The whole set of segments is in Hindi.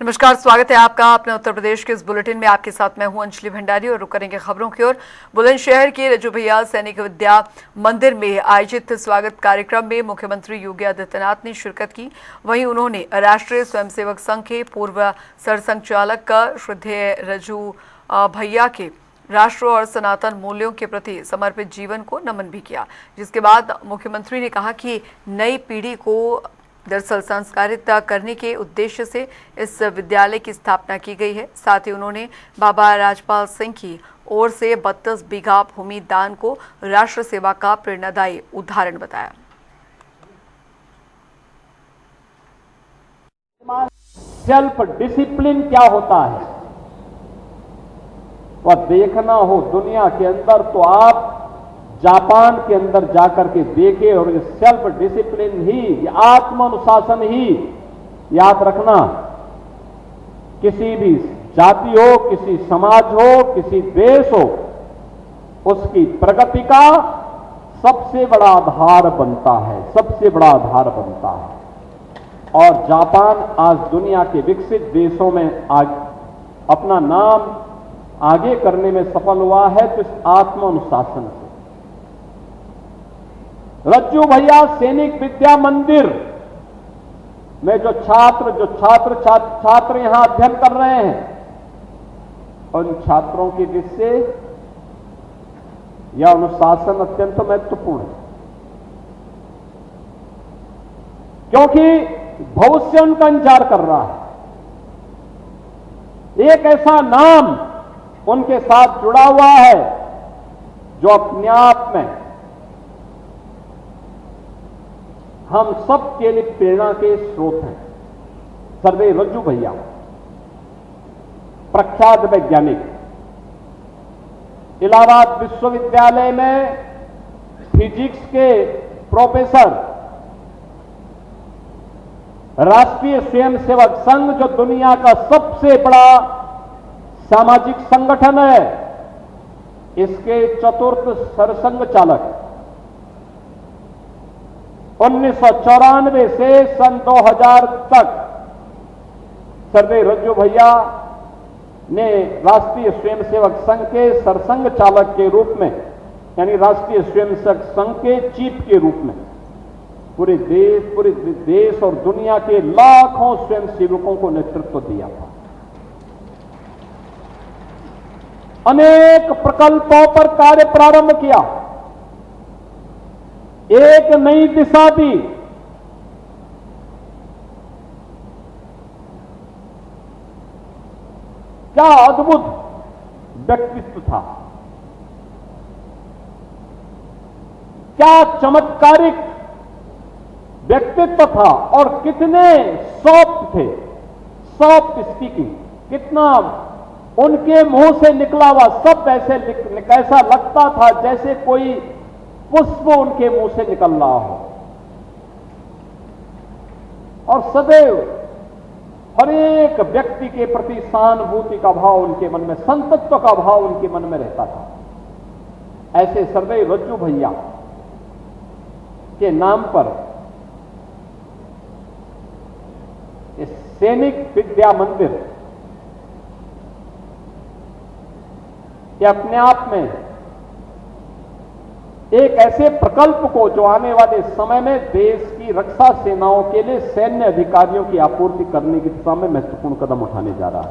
नमस्कार, स्वागत है आपका अपने उत्तर प्रदेश के इस बुलेटिन में। आपके साथ मैं हूं अंजलि भंडारी और रुक करेंगे खबरों की ओर। बुलंदशहर के रज्जू भैया सैनिक विद्या मंदिर में आयोजित स्वागत कार्यक्रम में मुख्यमंत्री योगी आदित्यनाथ ने शिरकत की। वहीं उन्होंने राष्ट्रीय स्वयंसेवक संघ के पूर्व सरसंघचालक श्रद्धेय रज्जू भैया के राष्ट्र और सनातन मूल्यों के प्रति समर्पित जीवन को नमन भी किया। जिसके बाद मुख्यमंत्री ने कहा कि नई पीढ़ी को दरअसल संस्कारित करने के उद्देश्य से इस विद्यालय की स्थापना की गई है। साथ ही उन्होंने बाबा राजपाल सिंह की ओर से 32 बीघा भूमि दान को राष्ट्र सेवा का प्रेरणादायी उदाहरण बताया। सेल्फ डिसिप्लिन क्या होता है वह देखना हो दुनिया के अंदर तो आप जापान के अंदर जाकर के देखे। और ये सेल्फ डिसिप्लिन ही, ये आत्मानुशासन ही, याद रखना, किसी भी जाति हो, किसी समाज हो, किसी देश हो, उसकी प्रगति का सबसे बड़ा आधार बनता है, सबसे बड़ा आधार बनता है। और जापान आज दुनिया के विकसित देशों में आज अपना नाम आगे करने में सफल हुआ है, तो इस आत्मानुशासन से। रज्जू भैया सैनिक विद्या मंदिर में जो छात्र यहां अध्ययन कर रहे हैं, उन छात्रों की दृष्टि से यह अनुशासन अत्यंत महत्वपूर्ण है, क्योंकि भविष्य उनका इंतजार कर रहा है। एक ऐसा नाम उनके साथ जुड़ा हुआ है जो अपने आप में हम सब के लिए प्रेरणा के स्रोत हैं। सर्वे रज्जू भैया प्रख्यात वैज्ञानिक, इलाहाबाद विश्वविद्यालय में फिजिक्स के प्रोफेसर, राष्ट्रीय स्वयंसेवक संघ जो दुनिया का सबसे बड़ा सामाजिक संगठन है, इसके चतुर्थ सरसंघ चालक। 1994 से सन 2000 तक सर्वे रज्जू भैया ने राष्ट्रीय स्वयंसेवक संघ के सरसंघ चालक के रूप में, यानी राष्ट्रीय स्वयंसेवक संघ के चीफ के रूप में पूरे देश और दुनिया के लाखों स्वयंसेवकों को नेतृत्व दिया था। अनेक प्रकल्पों पर कार्य प्रारंभ किया, एक नई दिशा दी। क्या अद्भुत व्यक्तित्व था, क्या चमत्कारिक व्यक्तित्व था, और कितने सॉफ्ट थे, सॉफ्ट स्पीकिंग, कितना उनके मुंह से निकला हुआ सब ऐसा लगता था जैसे कोई पुष्प उनके मुंह से निकल रहा हो। और सदैव हर एक व्यक्ति के प्रति सहानुभूति का भाव उनके मन में, संतत्व का भाव उनके मन में रहता था। ऐसे सर्वे रज्जू भैया के नाम पर इस सैनिक विद्या मंदिर ये अपने आप में एक ऐसे प्रकल्प को जो आने वाले समय में देश की रक्षा सेनाओं के लिए सैन्य अधिकारियों की आपूर्ति करने की दिशा में महत्वपूर्ण कदम उठाने जा रहा है।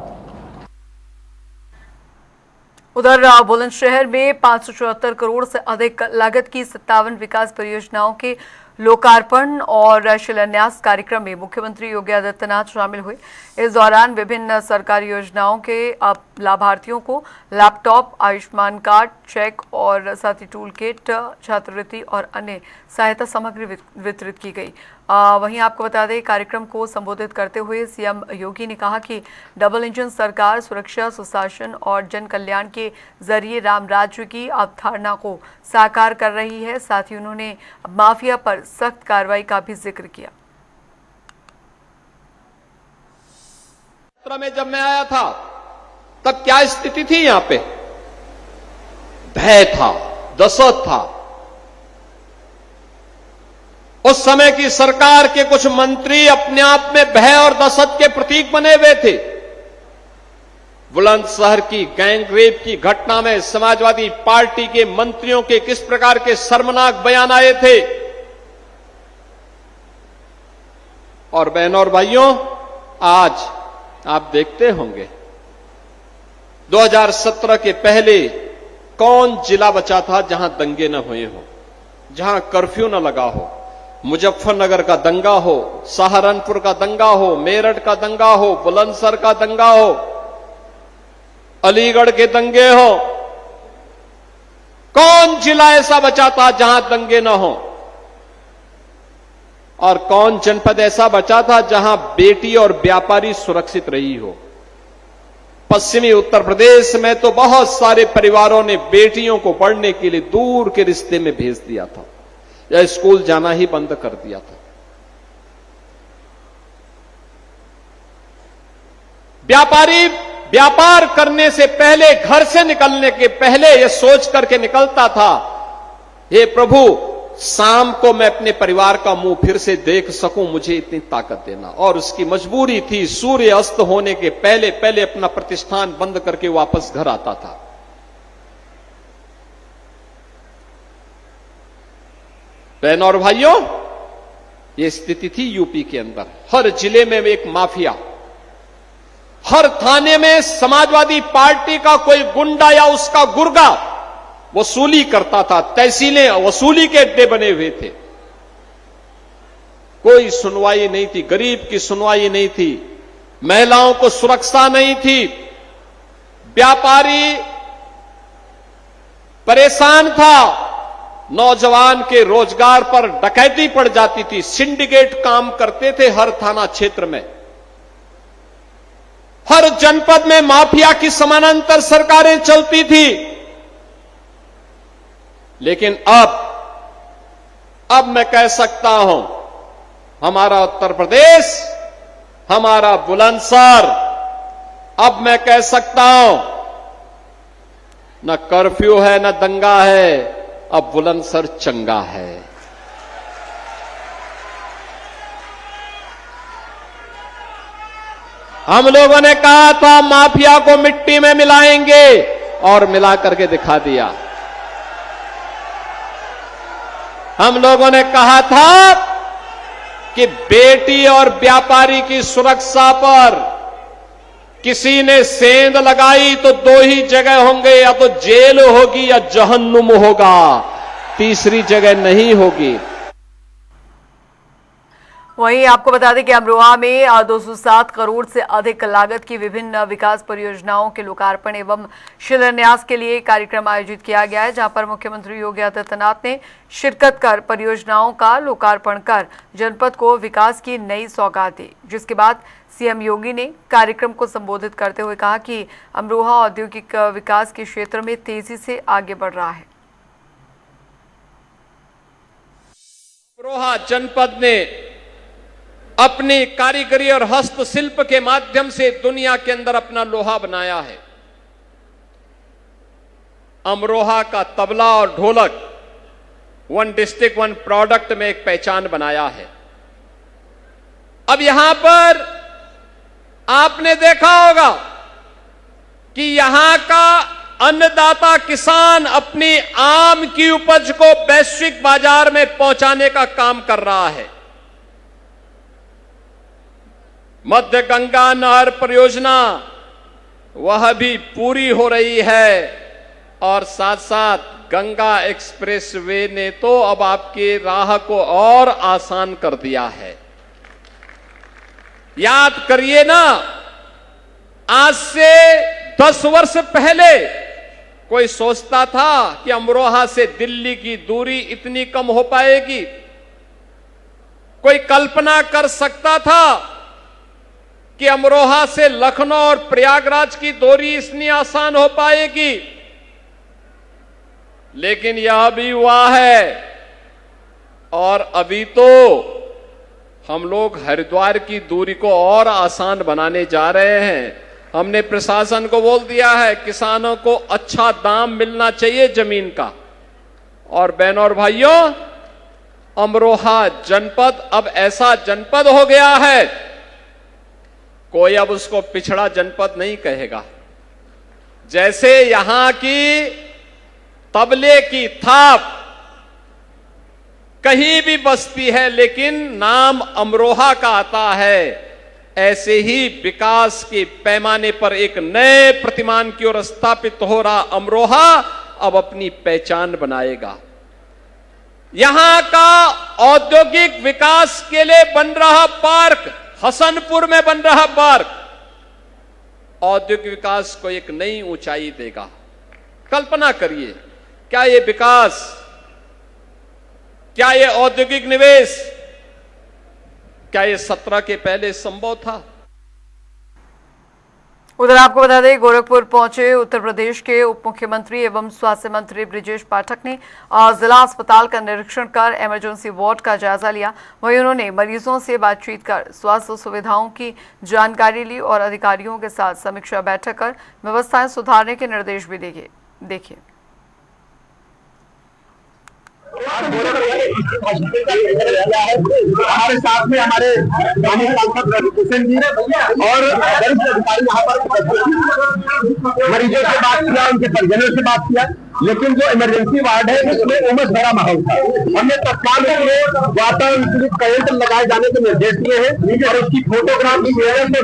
उधर बुलंदशहर में 574 करोड़ से अधिक लागत की 57 विकास परियोजनाओं के लोकार्पण और शिलान्यास कार्यक्रम में मुख्यमंत्री योगी आदित्यनाथ शामिल हुए। इस दौरान विभिन्न सरकारी योजनाओं के लाभार्थियों को लैपटॉप, आयुष्मान कार्ड, चेक और साथ ही टूल किट, छात्रवृत्ति और अन्य सहायता सामग्री वितरित की गई। वहीं आपको बता दें, कार्यक्रम को संबोधित करते हुए सीएम योगी ने कहा कि डबल इंजन सरकार सुरक्षा, सुशासन और जन कल्याण के जरिए राम राज्य की अवधारणा को साकार कर रही है। साथ ही उन्होंने माफिया पर सख्त कार्रवाई का भी जिक्र किया। में जब मैं आया था तब क्या स्थिति थी? यहां पे भय था, दहशत था, उस समय की सरकार के कुछ मंत्री अपने आप में भय और दहशत के प्रतीक बने हुए थे। बुलंदशहर की गैंग रेप की घटना में समाजवादी पार्टी के मंत्रियों के किस प्रकार के शर्मनाक बयान आए थे। और बहनों और भाइयों, आज आप देखते होंगे 2017 के पहले कौन जिला बचा था जहां दंगे न हुए हो, जहां कर्फ्यू न लगा हो। मुजफ्फरनगर का दंगा हो, सहारनपुर का दंगा हो, मेरठ का दंगा हो, बुलंदशहर का दंगा हो, अलीगढ़ के दंगे हो, कौन जिला ऐसा बचा था जहां दंगे न हो? और कौन जनपद ऐसा बचा था जहां बेटी और व्यापारी सुरक्षित रही हो? पश्चिमी उत्तर प्रदेश में तो बहुत सारे परिवारों ने बेटियों को पढ़ने के लिए दूर के रिश्ते में भेज दिया था या स्कूल जाना ही बंद कर दिया था। व्यापारी व्यापार करने से पहले, घर से निकलने के पहले यह सोच करके निकलता था, हे प्रभु, शाम को मैं अपने परिवार का मुंह फिर से देख सकूं, मुझे इतनी ताकत देना। और उसकी मजबूरी थी, सूर्य अस्त होने के पहले पहले अपना प्रतिष्ठान बंद करके वापस घर आता था। बहनों और भाइयों, यह स्थिति थी यूपी के अंदर। हर जिले में एक माफिया, हर थाने में समाजवादी पार्टी का कोई गुंडा या उसका गुर्गा वसूली करता था। तहसीलें वसूली के अड्डे बने हुए थे। कोई सुनवाई नहीं थी, गरीब की सुनवाई नहीं थी, महिलाओं को सुरक्षा नहीं थी, व्यापारी परेशान था, नौजवान के रोजगार पर डकैती पड़ जाती थी, सिंडिकेट काम करते थे हर थाना क्षेत्र में, हर जनपद में माफिया की समानांतर सरकारें चलती थी। लेकिन अब मैं कह सकता हूं, हमारा उत्तर प्रदेश, हमारा बुलंदशहर, अब मैं कह सकता हूं, न कर्फ्यू है न दंगा है, अब बुलंदशहर चंगा है। हम लोगों ने कहा था माफिया को मिट्टी में मिलाएंगे और मिला करके दिखा दिया। हम लोगों ने कहा था कि बेटी और व्यापारी की सुरक्षा पर किसी ने सेंध लगाई तो दो ही जगह होंगे, या तो जेल होगी या जहन्नुम होगा, तीसरी जगह नहीं होगी। वहीं आपको बता दें कि अमरोहा में 207 करोड़ से अधिक लागत की विभिन्न विकास परियोजनाओं के लोकार्पण एवं शिलान्यास के लिए कार्यक्रम आयोजित किया गया है, जहां पर मुख्यमंत्री योगी आदित्यनाथ ने शिरकत कर परियोजनाओं का लोकार्पण कर जनपद को विकास की नई सौगात दी। जिसके बाद सीएम योगी ने कार्यक्रम को संबोधित करते हुए कहा कि अमरोहा औद्योगिक विकास के क्षेत्र में तेजी से आगे बढ़ रहा है। अमरोहा जनपद ने अपनी कारीगरी और हस्तशिल्प के माध्यम से दुनिया के अंदर अपना लोहा बनाया है। अमरोहा का तबला और ढोलक वन डिस्ट्रिक्ट वन प्रोडक्ट में एक पहचान बनाया है। अब यहां पर आपने देखा होगा कि यहां का अन्नदाता किसान अपनी आम की उपज को वैश्विक बाजार में पहुंचाने का काम कर रहा है। मध्य गंगा नहर परियोजना वह भी पूरी हो रही है और साथ साथ गंगा एक्सप्रेसवे ने तो अब आपके राह को और आसान कर दिया है। याद करिए ना, आज से 10 वर्ष पहले कोई सोचता था कि अमरोहा से दिल्ली की दूरी इतनी कम हो पाएगी? कोई कल्पना कर सकता था कि अमरोहा से लखनऊ और प्रयागराज की दूरी इतनी आसान हो पाएगी? लेकिन यह भी हुआ है। और अभी तो हम लोग हरिद्वार की दूरी को और आसान बनाने जा रहे हैं। हमने प्रशासन को बोल दिया है, किसानों को अच्छा दाम मिलना चाहिए जमीन का। और बहनों और भाइयों, अमरोहा जनपद अब ऐसा जनपद हो गया है, कोई अब उसको पिछड़ा जनपद नहीं कहेगा। जैसे यहां की तबले की थाप कहीं भी बसती है लेकिन नाम अमरोहा का आता है, ऐसे ही विकास के पैमाने पर एक नए प्रतिमान की ओर स्थापित हो रहा अमरोहा अब अपनी पहचान बनाएगा। यहां का औद्योगिक विकास के लिए बन रहा पार्क, हसनपुर में बन रहा पार्क, औद्योगिक विकास को एक नई ऊंचाई देगा। कल्पना करिए, क्या ये विकास, क्या ये औद्योगिक निवेश, क्या ये 17 के पहले संभव था? उधर आपको बता दें, गोरखपुर पहुंचे उत्तर प्रदेश के उप मुख्यमंत्री एवं स्वास्थ्य मंत्री बृजेश पाठक ने जिला अस्पताल का निरीक्षण कर इमरजेंसी वार्ड का जायजा लिया। वहीं उन्होंने मरीजों से बातचीत कर स्वास्थ्य सुविधाओं की जानकारी ली और अधिकारियों के साथ समीक्षा बैठक कर व्यवस्थाएं सुधारने के निर्देश भी दिए। देखिए, हमारे साथ में हमारे सांसद रविकिशन जी और वरिष्ठ अधिकारी यहाँ पर मरीजों से बात किया, उनके परिजनों से बात किया। लेकिन जो इमरजेंसी वार्ड है उसमें उमस भरा माहौल था। हमने तत्काल वातावरण करंट लगाए जाने के निर्देश दिए हैं और उसकी फोटोग्राफ भी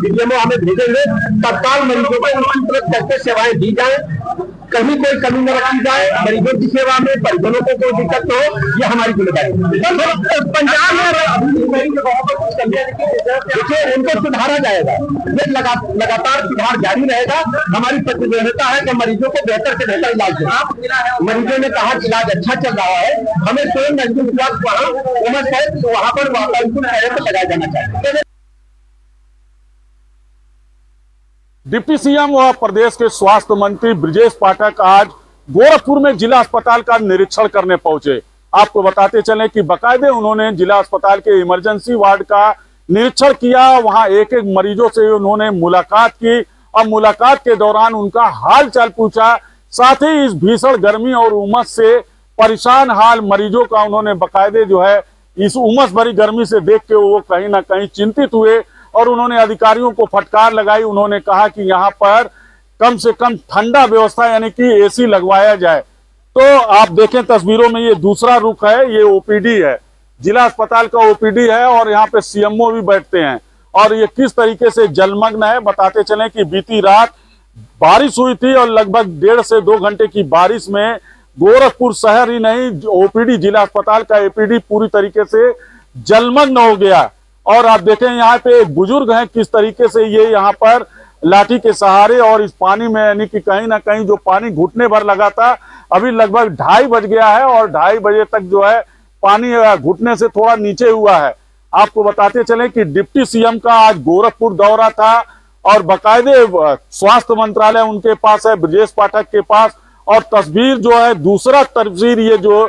डीएमओ हमें भेजेंगे। तत्काल मरीजों को उनकी तरफ कैसे सेवाएं दी जाए, कहीं कोई कमी न रखी जाए, मरीजों की सेवा में परिजनों को कोई दिक्कत न हो, ये हमारी जिम्मेदारी है। पंजाब में देखिए उनको सुधारा जाएगा, ये लगातार सुधार जारी रहेगा। हमारी प्रतिबद्धता है कि मरीजों को बेहतर से बेहतर इलाज दें। मरीजों ने कहा कि इलाज अच्छा चल रहा है, हमें स्वयं नजदीक विकास वहाँ उमस है तो वहाँ पर वातावरण लगाया जाना चाहिए। डिप्टी सीएम व प्रदेश के स्वास्थ्य मंत्री बृजेश पाठक आज गोरखपुर में जिला अस्पताल का निरीक्षण करने पहुंचे। आपको बताते चलें कि बाकायदे उन्होंने जिला अस्पताल के इमरजेंसी वार्ड का निरीक्षण किया, वहां एक एक मरीजों से उन्होंने मुलाकात की और मुलाकात के दौरान उनका हाल चाल पूछा। साथ ही इस भीषण गर्मी और उमस से परेशान हाल मरीजों का उन्होंने बाकायदे जो है इस उमस भरी गर्मी से देख के वो कहीं ना कहीं चिंतित हुए और उन्होंने अधिकारियों को फटकार लगाई। उन्होंने कहा कि यहाँ पर कम से कम ठंडा व्यवस्था यानी कि एसी लगवाया जाए। तो आप देखें तस्वीरों में ये दूसरा रुख है, ये ओपीडी है, जिला अस्पताल का ओपीडी है और यहाँ पे सीएमओ भी बैठते हैं और ये किस तरीके से जलमग्न है। बताते चलें कि बीती रात बारिश हुई थी और लगभग 1.5 से 2 घंटे की बारिश में गोरखपुर शहर ही नहीं, ओपीडी जिला अस्पताल का एपीडी पूरी तरीके से जलमग्न हो गया। और आप देखें यहाँ पे एक बुजुर्ग हैं, किस तरीके से ये यहाँ पर लाठी के सहारे और इस पानी में यानी कि कहीं ना कहीं जो पानी घुटने भर लगा था, अभी लगभग 2:30 बज गया है और 2:30 बजे तक जो है पानी घुटने से थोड़ा नीचे हुआ है। आपको बताते चले कि डिप्टी सीएम का आज गोरखपुर दौरा था और बाकायदे स्वास्थ्य मंत्रालय उनके पास है, बृजेश पाठक के पास, और तस्वीर जो है दूसरा तस्वीर ये जो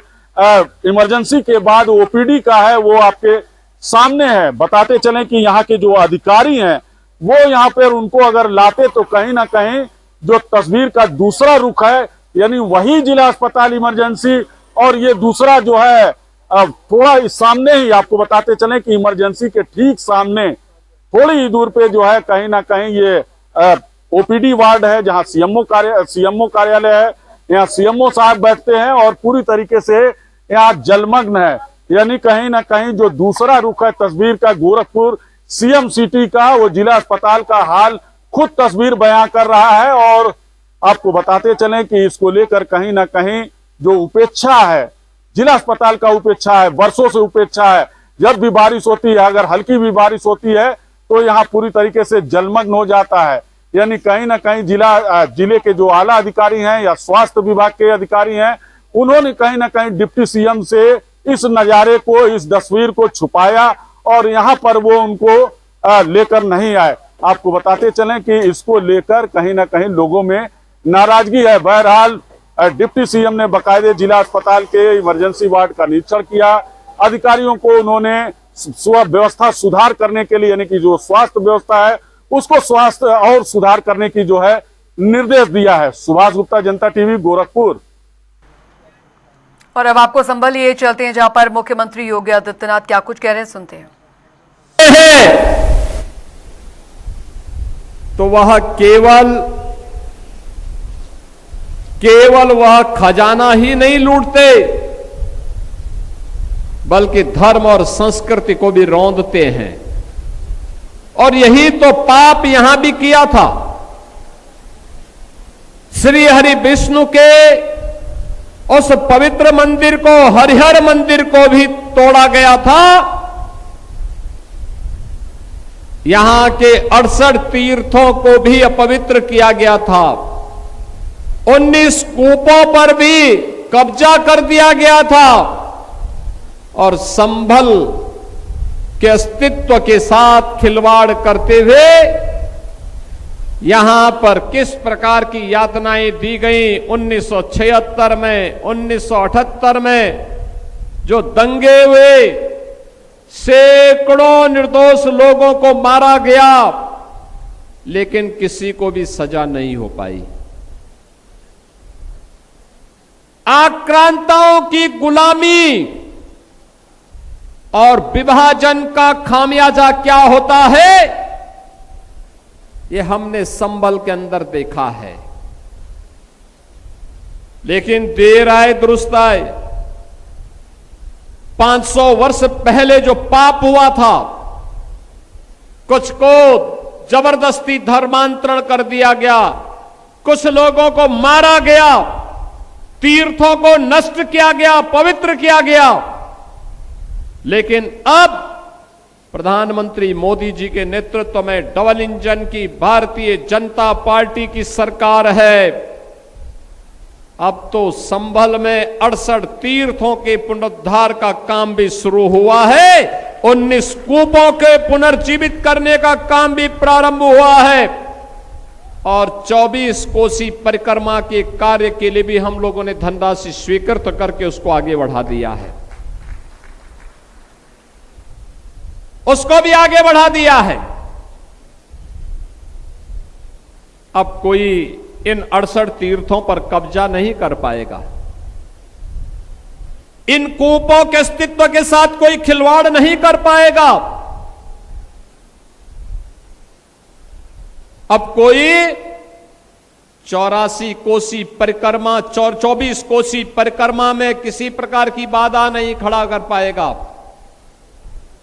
इमरजेंसी के बाद ओपीडी का है वो आपके सामने है। बताते चलें कि यहाँ के जो अधिकारी हैं वो यहाँ पर उनको अगर लाते तो कहीं ना कहीं जो तस्वीर का दूसरा रुख है यानी वही जिला अस्पताल इमरजेंसी और ये दूसरा जो है थोड़ा इस सामने ही आपको बताते चलें कि इमरजेंसी के ठीक सामने थोड़ी ही दूर पे जो है कहीं ना कहीं ये ओपीडी वार्ड है जहां सीएमओ कार्यालय है। यहाँ सीएमओ साहब बैठते हैं और पूरी तरीके से यहाँ जलमग्न है, यानी कहीं ना कहीं जो दूसरा रुख है तस्वीर का गोरखपुर सीएम सिटी का, वो जिला अस्पताल का हाल खुद तस्वीर बयां कर रहा है। और आपको बताते चलें कि इसको लेकर कहीं ना कहीं जो उपेक्षा है, जिला अस्पताल का उपेक्षा है, वर्षों से उपेक्षा है। जब भी बारिश होती है, अगर हल्की भी बारिश होती है तो यहाँ पूरी तरीके से जलमग्न हो जाता है। यानी कहीं ना कहीं जिले के जो आला अधिकारी हैं या स्वास्थ्य विभाग के अधिकारी हैं, उन्होंने कहीं ना कहीं डिप्टी सीएम से इस नजारे को, इस तस्वीर को छुपाया और यहाँ पर वो उनको लेकर नहीं आए। आपको बताते चलें कि इसको लेकर कहीं ना कहीं लोगों में नाराजगी है। बहरहाल डिप्टी सीएम ने बाकायदे जिला अस्पताल के इमरजेंसी वार्ड का निरीक्षण किया। अधिकारियों को उन्होंने व्यवस्था सुधार करने के लिए यानी कि जो स्वास्थ्य व्यवस्था है उसको स्वास्थ्य और सुधार करने की जो है निर्देश दिया है। सुभाष गुप्ता, जनता टीवी, गोरखपुर। और अब आपको संभल लिए चलते हैं जहां पर मुख्यमंत्री योगी आदित्यनाथ क्या कुछ कह रहे हैं, सुनते हैं। तो वह केवल वह खजाना ही नहीं लूटते, बल्कि धर्म और संस्कृति को भी रौंदते हैं। और यही तो पाप यहां भी किया था। श्री हरि विष्णु के उस पवित्र मंदिर को, हरिहर मंदिर को भी तोड़ा गया था। यहां के 68 तीर्थों को भी अपवित्र किया गया था। 19 कूपों पर भी कब्जा कर दिया गया था। और संभल के अस्तित्व के साथ खिलवाड़ करते हुए यहां पर किस प्रकार की यातनाएं दी गई। 1976 में, 1978 में जो दंगे हुए, सैकड़ों निर्दोष लोगों को मारा गया, लेकिन किसी को भी सजा नहीं हो पाई। आक्रांताओं की गुलामी और विभाजन का खामियाजा क्या होता है, ये हमने संभल के अंदर देखा है। लेकिन देर आए दुरुस्त आए। 500 वर्ष पहले जो पाप हुआ था, कुछ को जबरदस्ती धर्मांतरण कर दिया गया, कुछ लोगों को मारा गया, तीर्थों को नष्ट किया गया, पवित्र किया गया। लेकिन अब प्रधानमंत्री मोदी जी के नेतृत्व में डबल इंजन की भारतीय जनता पार्टी की सरकार है। अब तो संभल में 68 तीर्थों के पुनरुद्धार का काम भी शुरू हुआ है। 19 कूपों के पुनर्जीवित करने का काम भी प्रारंभ हुआ है। और 24 कोसी परिक्रमा के कार्य के लिए भी हम लोगों ने धनराशि स्वीकृत करके उसको आगे बढ़ा दिया है, उसको भी आगे बढ़ा दिया है। अब कोई इन 68 तीर्थों पर कब्जा नहीं कर पाएगा। इन कूपों के अस्तित्व के साथ कोई खिलवाड़ नहीं कर पाएगा। अब कोई 84 कोसी परिक्रमा, 24 कोसी परिक्रमा में किसी प्रकार की बाधा नहीं खड़ा कर पाएगा।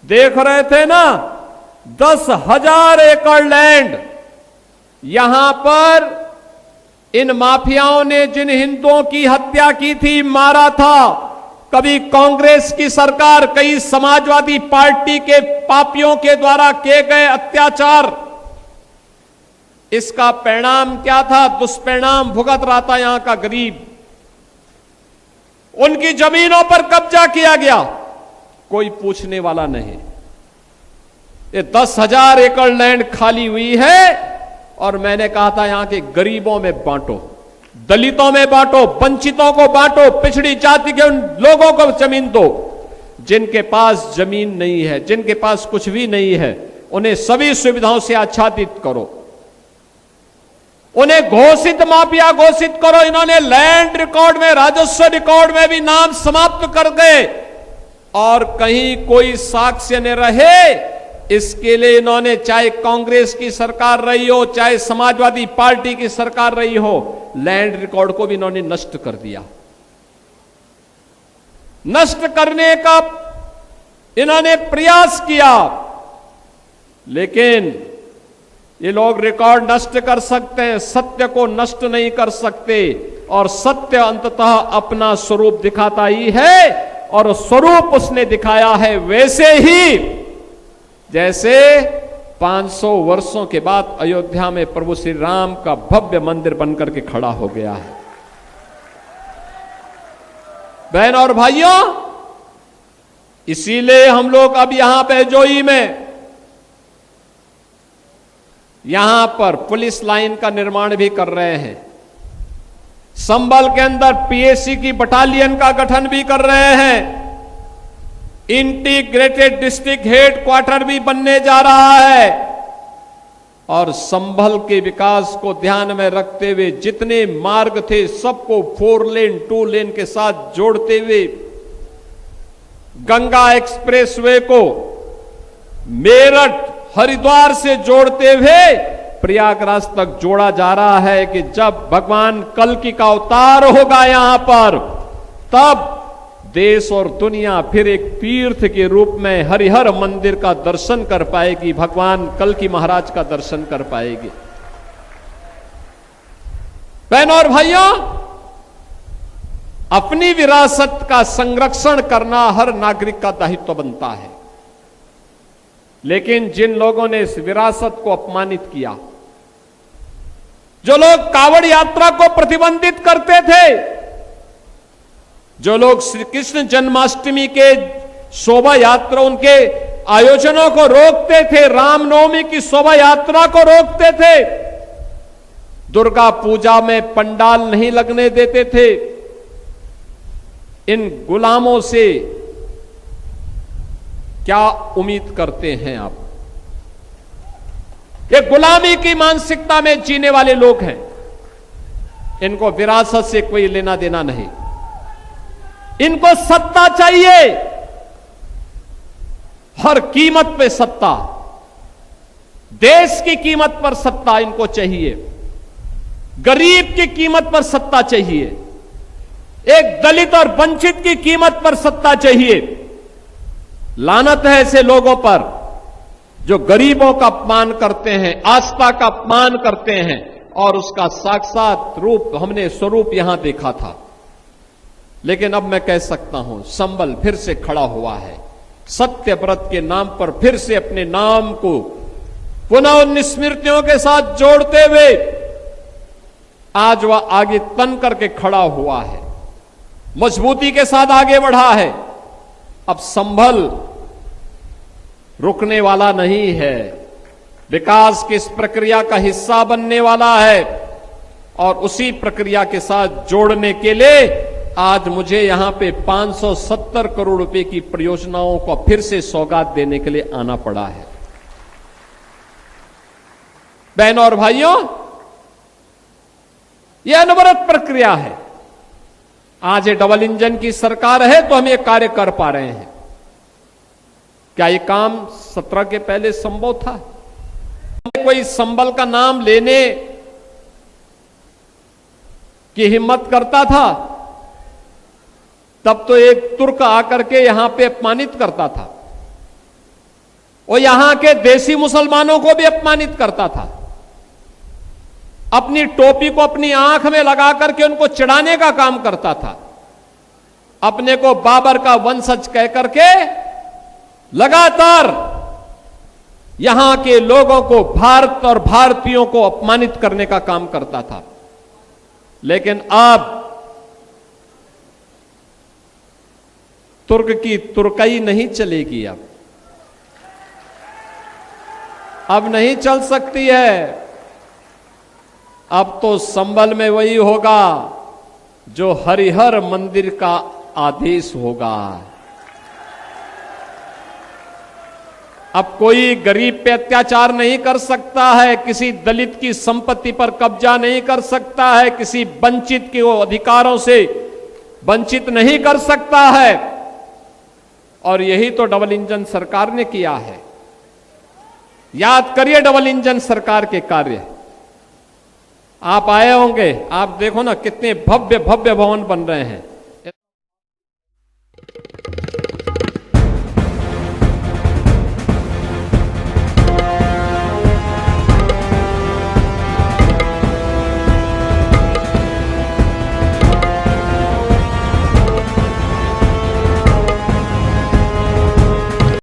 देख रहे थे ना, 10,000 एकड़ लैंड यहां पर इन माफियाओं ने जिन हिंदुओं की हत्या की थी, मारा था, कभी कांग्रेस की सरकार, कई समाजवादी पार्टी के पापियों के द्वारा किए गए अत्याचार, इसका परिणाम क्या था? दुष्परिणाम भुगत रहा था यहां का गरीब। उनकी जमीनों पर कब्जा किया गया, कोई पूछने वाला नहीं। ये 10,000 एकड़ लैंड खाली हुई है। और मैंने कहा था यहां के गरीबों में बांटो, दलितों में बांटो, वंचितों को बांटो, पिछड़ी जाति के उन लोगों को जमीन दो जिनके पास जमीन नहीं है, जिनके पास कुछ भी नहीं है। उन्हें सभी सुविधाओं से आच्छादित करो, उन्हें घोषित माफिया घोषित करो। इन्होंने लैंड रिकॉर्ड में, राजस्व रिकॉर्ड में भी नाम समाप्त कर गए। और कहीं कोई साक्ष्य न रहे, इसके लिए इन्होंने, चाहे कांग्रेस की सरकार रही हो, चाहे समाजवादी पार्टी की सरकार रही हो, लैंड रिकॉर्ड को भी इन्होंने नष्ट कर दिया। नष्ट करने का इन्होंने प्रयास किया, लेकिन ये लोग रिकॉर्ड नष्ट कर सकते हैं, सत्य को नष्ट नहीं कर सकते। और सत्य अंततः अपना स्वरूप दिखाता ही है। और स्वरूप उसने दिखाया है वैसे ही जैसे 500 वर्षों के बाद अयोध्या में प्रभु श्री राम का भव्य मंदिर बनकर के खड़ा हो गया है। बहन और भाइयों, इसीलिए हम लोग अब यहां पे जोई में, यहां पर पुलिस लाइन का निर्माण भी कर रहे हैं। संभल के अंदर पीएसी की बटालियन का गठन भी कर रहे हैं। इंटीग्रेटेड डिस्ट्रिक्ट हेड क्वार्टर भी बनने जा रहा है। और संभल के विकास को ध्यान में रखते हुए जितने मार्ग थे सबको 4 लेन 2 लेन के साथ जोड़ते हुए गंगा एक्सप्रेसवे को मेरठ हरिद्वार से जोड़ते हुए प्रयागराज तक जोड़ा जा रहा है कि जब भगवान कल्कि का अवतार होगा यहां पर, तब देश और दुनिया फिर एक तीर्थ के रूप में हरिहर मंदिर का दर्शन कर पाएगी, भगवान कल्कि महाराज का दर्शन कर पाएगी। बहनों और भाइयों, अपनी विरासत का संरक्षण करना हर नागरिक का दायित्व बनता है, लेकिन जिन लोगों ने इस विरासत को अपमानित किया, जो लोग कावड़ यात्रा को प्रतिबंधित करते थे, जो लोग श्री कृष्ण जन्माष्टमी के शोभा यात्रा उनके आयोजनों को रोकते थे, रामनवमी की शोभा यात्रा को रोकते थे, दुर्गा पूजा में पंडाल नहीं लगने देते थे, इन गुलामों से क्या उम्मीद करते हैं आप? ये गुलामी की मानसिकता में जीने वाले लोग हैं, इनको विरासत से कोई लेना देना नहीं। इनको सत्ता चाहिए, हर कीमत पे सत्ता, देश की कीमत पर सत्ता इनको चाहिए, गरीब की कीमत पर सत्ता चाहिए, एक दलित और वंचित की कीमत पर सत्ता चाहिए। लानत है ऐसे लोगों पर जो गरीबों का अपमान करते हैं, आस्था का अपमान करते हैं, और उसका साक्षात रूप हमने स्वरूप यहां देखा था। लेकिन अब मैं कह सकता हूं, संबल फिर से खड़ा हुआ है, सत्यव्रत के नाम पर फिर से अपने नाम को पुनः उन स्मृतियों के साथ जोड़ते हुए आज वह आगे तन करके खड़ा हुआ है, मजबूती के साथ आगे बढ़ा है। अब संभल रुकने वाला नहीं है, विकास की इस प्रक्रिया का हिस्सा बनने वाला है, और उसी प्रक्रिया के साथ जोड़ने के लिए आज मुझे यहां पे 570 करोड़ रुपए की परियोजनाओं को फिर से सौगात देने के लिए आना पड़ा है। बहनों और भाइयों, यह अनवरत प्रक्रिया है। आज ये डबल इंजन की सरकार है तो हम ये कार्य कर पा रहे हैं। क्या ये काम 17 के पहले संभव था? कोई संबल का नाम लेने की हिम्मत करता था तब तो एक तुर्क आकर के यहां पे अपमानित करता था, और यहां के देसी मुसलमानों को भी अपमानित करता था, अपनी टोपी को अपनी आंख में लगा करके उनको चिढ़ाने का काम करता था, अपने को बाबर का वंशज कह करके लगातार यहां के लोगों को, भारत और भारतीयों को अपमानित करने का काम करता था। लेकिन अब तुर्क की तुर्कई नहीं चलेगी, अब नहीं चल सकती है। अब तो संबल में वही होगा जो हरिहर मंदिर का आदेश होगा। अब कोई गरीब पे अत्याचार नहीं कर सकता है, किसी दलित की संपत्ति पर कब्जा नहीं कर सकता है, किसी वंचित के अधिकारों से वंचित नहीं कर सकता है। और यही तो डबल इंजन सरकार ने किया है। याद करिए डबल इंजन सरकार के कार्य। आप आए होंगे, आप देखो ना कितने भव्य भव्य भवन बन रहे हैं।